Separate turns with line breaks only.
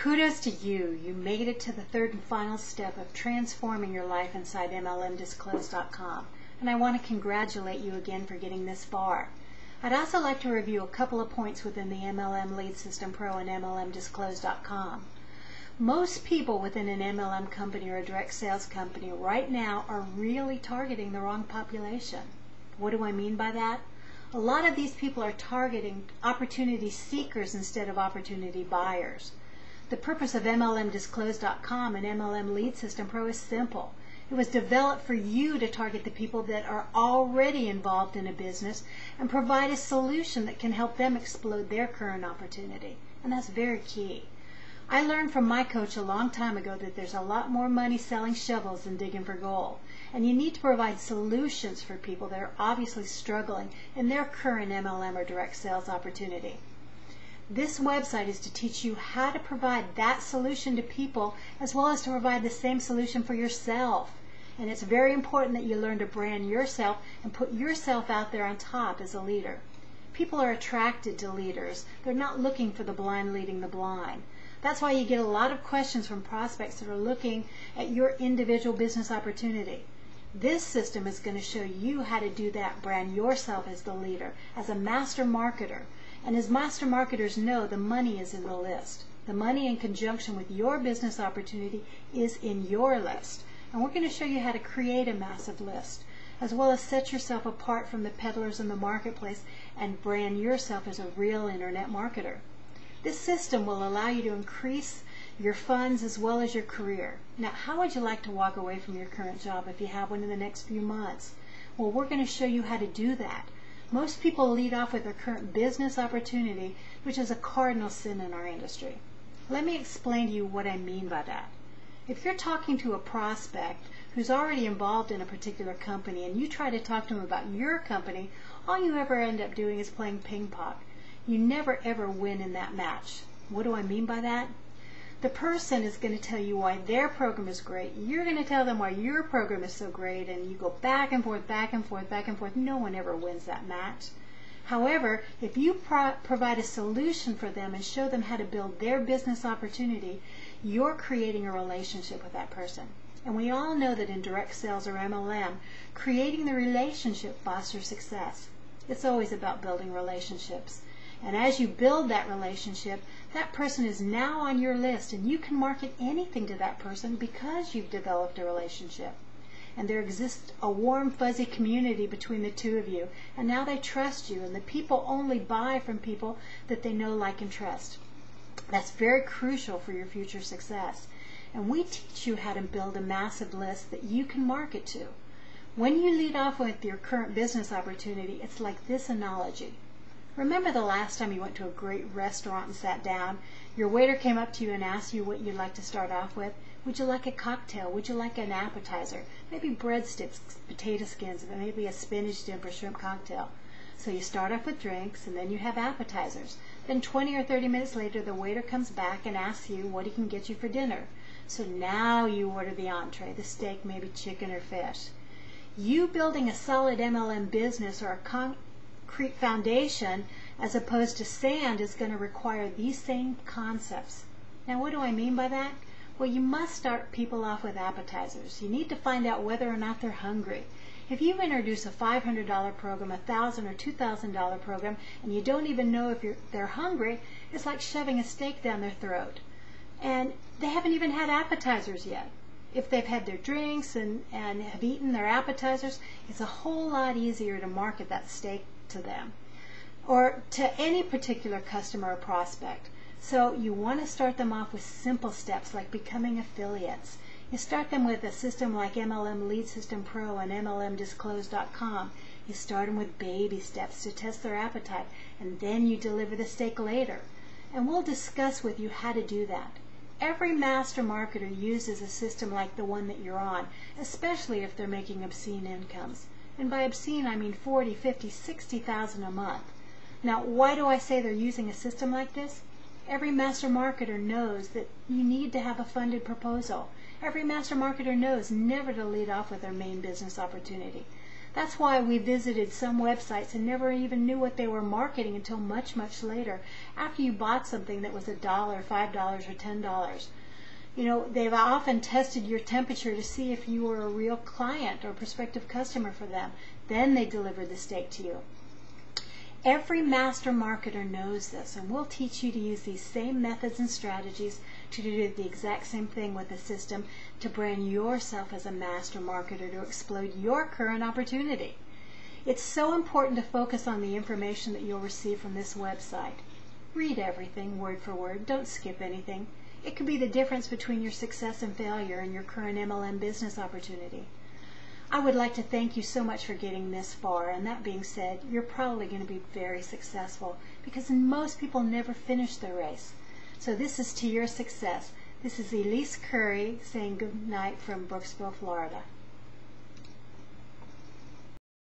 Kudos to you. You made it to the third and final step of transforming your life inside MLMdisclosed.com. And I want to congratulate you again for getting this far. I'd also like to review a couple of points within the MLM Lead System Pro and MLMdisclosed.com. Most people within an MLM company or a direct sales company right now are really targeting the wrong population. What do I mean by that? A lot of these people are targeting opportunity seekers instead of opportunity buyers. The purpose of MLMdisclosed.com and MLM Lead System Pro is simple. It was developed for you to target the people that are already involved in a business and provide a solution that can help them explode their current opportunity. And that's very key. I learned from my coach a long time ago that there's a lot more money selling shovels than digging for gold. And you need to provide solutions for people that are obviously struggling in their current MLM or direct sales opportunity. This website is to teach you how to provide that solution to people as well as to provide the same solution for yourself. And it's very important that you learn to brand yourself and put yourself out there on top as a leader. People are attracted to leaders. They're not looking for the blind leading the blind. That's why you get a lot of questions from prospects that are looking at your individual business opportunity. This system is going to show you how to do that, brand yourself as the leader, as a master marketer. And as master marketers know, the money is in the list. The money in conjunction with your business opportunity is in your list. And we're going to show you how to create a massive list, as well as set yourself apart from the peddlers in the marketplace and brand yourself as a real internet marketer. This system will allow you to increase your funds as well as your career. Now, how would you like to walk away from your current job if you have one in the next few months? Well, we're going to show you how to do that. Most people lead off with their current business opportunity, which is a cardinal sin in our industry. Let me explain to you what I mean by that. If you're talking to a prospect who's already involved in a particular company and you try to talk to them about your company, all you ever end up doing is playing ping pong. You never ever win in that match. What do I mean by that? The person is going to tell you why their program is great. You're going to tell them why your program is so great, and you go back and forth, back and forth, back and forth. No one ever wins that match. However, if you provide a solution for them and show them how to build their business opportunity, you're creating a relationship with that person. And we all know that in direct sales or MLM, creating the relationship fosters success. It's always about building relationships. And as you build that relationship, that person is now on your list, and you can market anything to that person because you've developed a relationship. And there exists a warm, fuzzy community between the two of you, and now they trust you, and the people only buy from people that they know, like, and trust. That's very crucial for your future success. And we teach you how to build a massive list that you can market to. When you lead off with your current business opportunity, it's like this analogy. Remember the last time you went to a great restaurant and sat down? Your waiter came up to you and asked you what you'd like to start off with. Would you like a cocktail? Would you like an appetizer? Maybe breadsticks, potato skins, and maybe a spinach dip or shrimp cocktail. So you start off with drinks, and then you have appetizers. Then 20 or 30 minutes later, the waiter comes back and asks you what he can get you for dinner. So now you order the entree, the steak, maybe chicken or fish. You building a solid MLM business or a concrete foundation as opposed to sand is going to require these same concepts. Now, what do I mean by that? Well, you must start people off with appetizers. You need to find out whether or not they're hungry. If you introduce a $500 program, a $1,000 or $2,000 program, and you don't even know if they're hungry, it's like shoving a steak down their throat. And they haven't even had appetizers yet. If they've had their drinks and have eaten their appetizers, it's a whole lot easier to market that steak to them or to any particular customer or prospect. So you want to start them off with simple steps like becoming affiliates. You start them with a system like MLM Lead System Pro and MLMdisclosed.com. You start them with baby steps to test their appetite, and then you deliver the steak later. And we'll discuss with you how to do that. Every master marketer uses a system like the one that you're on, especially if they're making obscene incomes. And by obscene, I mean 40, 50, 60,000 a month. Now, why do I say they're using a system like this? Every master marketer knows that you need to have a funded proposal. Every master marketer knows never to lead off with their main business opportunity. That's why we visited some websites and never even knew what they were marketing until much, much later, after you bought something that was $1, $5, or $10. You know, they've often tested your temperature to see if you were a real client or prospective customer for them. Then they deliver the steak to you. Every master marketer knows this, and we'll teach you to use these same methods and strategies to do the exact same thing with the system to brand yourself as a master marketer to explode your current opportunity. It's so important to focus on the information that you'll receive from this website. Read everything word for word. Don't skip anything. It could be the difference between your success and failure in your current MLM business opportunity. I would like to thank you so much for getting this far, and that being said, you're probably going to be very successful because most people never finish the race. So this is to your success. This is Elise Curry saying good night from Brooksville, Florida.